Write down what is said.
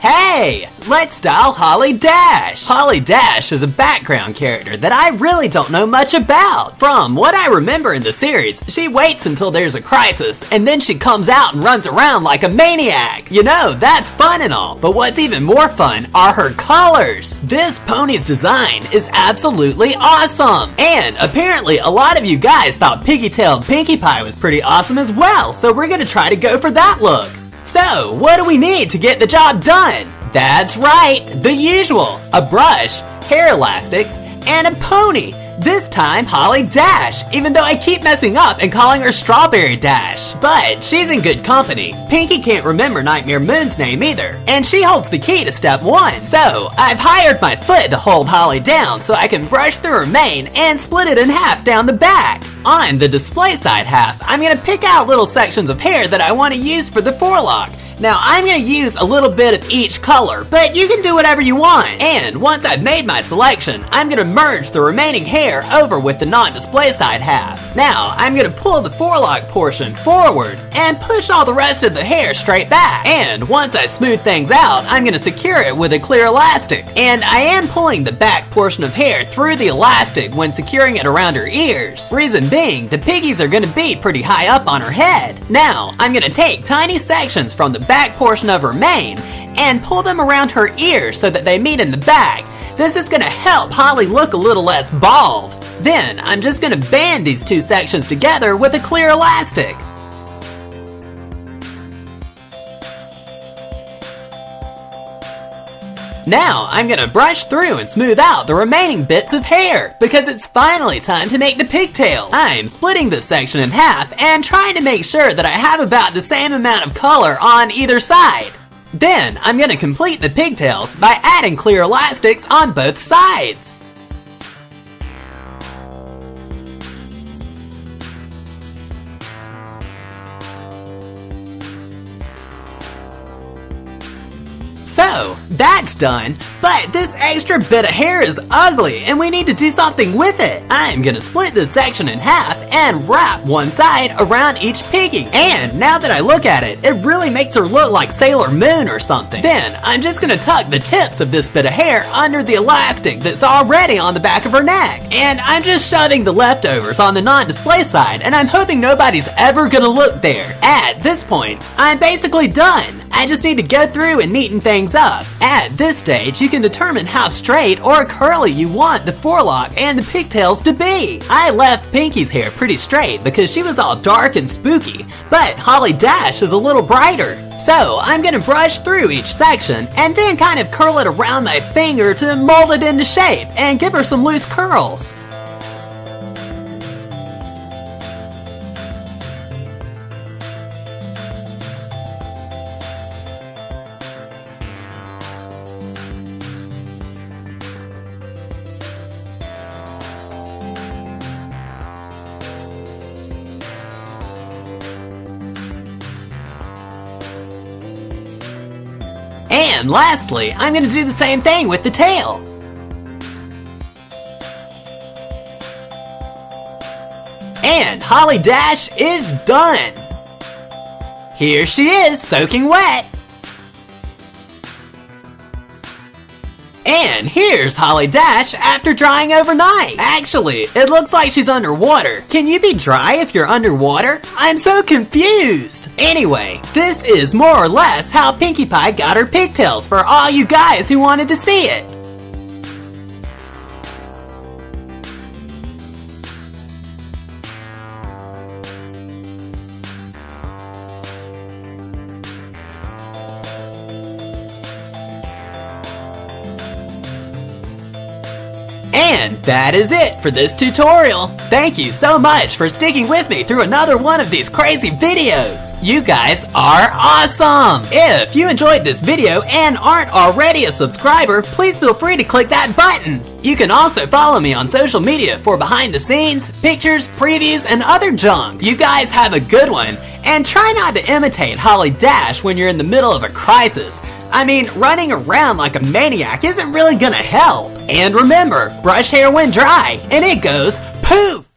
Hey, let's style Holly Dash. Holly Dash is a background character that I really don't know much about. From what I remember in the series, she waits until there's a crisis and then she comes out and runs around like a maniac. You know, that's fun and all, but what's even more fun are her colors. This pony's design is absolutely awesome. And apparently a lot of you guys thought Piggy-tailed Pinkie Pie was pretty awesome as well, so we're gonna try to go for that look. So, what do we need to get the job done? That's right, the usual. A brush, hair elastics, and a pony. This time, Holly Dash, even though I keep messing up and calling her Strawberry Dash. But she's in good company. Pinkie can't remember Nightmare Moon's name either, and she holds the key to step 1. So, I've hired my foot to hold Holly down so I can brush through her mane and split it in half down the back. On the display side half, I'm going to pick out little sections of hair that I want to use for the forelock. Now, I'm going to use a little bit of each color, but you can do whatever you want. And once I've made my selection, I'm going to merge the remaining hair over with the non-display side half. Now, I'm going to pull the forelock portion forward and push all the rest of the hair straight back. And once I smooth things out, I'm going to secure it with a clear elastic. And I am pulling the back portion of hair through the elastic when securing it around her ears. Reason being, the piggies are going to be pretty high up on her head. Now, I'm going to take tiny sections from the back portion of her mane and pull them around her ears so that they meet in the back. This is going to help Holly look a little less bald. Then I'm just going to band these two sections together with a clear elastic. Now I'm going to brush through and smooth out the remaining bits of hair because it's finally time to make the pigtails. I'm splitting this section in half and trying to make sure that I have about the same amount of color on either side. Then I'm going to complete the pigtails by adding clear elastics on both sides. So, that's done, but this extra bit of hair is ugly and we need to do something with it. I'm gonna split this section in half and wrap one side around each piggy. And now that I look at it, it really makes her look like Sailor Moon or something. Then, I'm just gonna tuck the tips of this bit of hair under the elastic that's already on the back of her neck. And I'm just shoving the leftovers on the non-display side and I'm hoping nobody's ever gonna look there. At this point, I'm basically done. I just need to go through and neaten things up. At this stage, you can determine how straight or curly you want the forelock and the pigtails to be. I left Pinkie's hair pretty straight because she was all dark and spooky, but Holly Dash is a little brighter. So I'm gonna brush through each section and then kind of curl it around my finger to mold it into shape and give her some loose curls. And lastly, I'm going to do the same thing with the tail. And Holly Dash is done. Here she is, soaking wet. And here's Holly Dash after drying overnight. Actually, it looks like she's underwater. Can you be dry if you're underwater? I'm so confused. Anyway, this is more or less how Pinkie Pie got her pigtails for all you guys who wanted to see it. And that is it for this tutorial. Thank you so much for sticking with me through another one of these crazy videos. You guys are awesome! If you enjoyed this video and aren't already a subscriber, please feel free to click that button. You can also follow me on social media for behind the scenes, pictures, previews, and other junk. You guys have a good one, and try not to imitate Holly Dash when you're in the middle of a crisis. I mean, running around like a maniac isn't really gonna help. And remember, brush hair when dry, and it goes poof!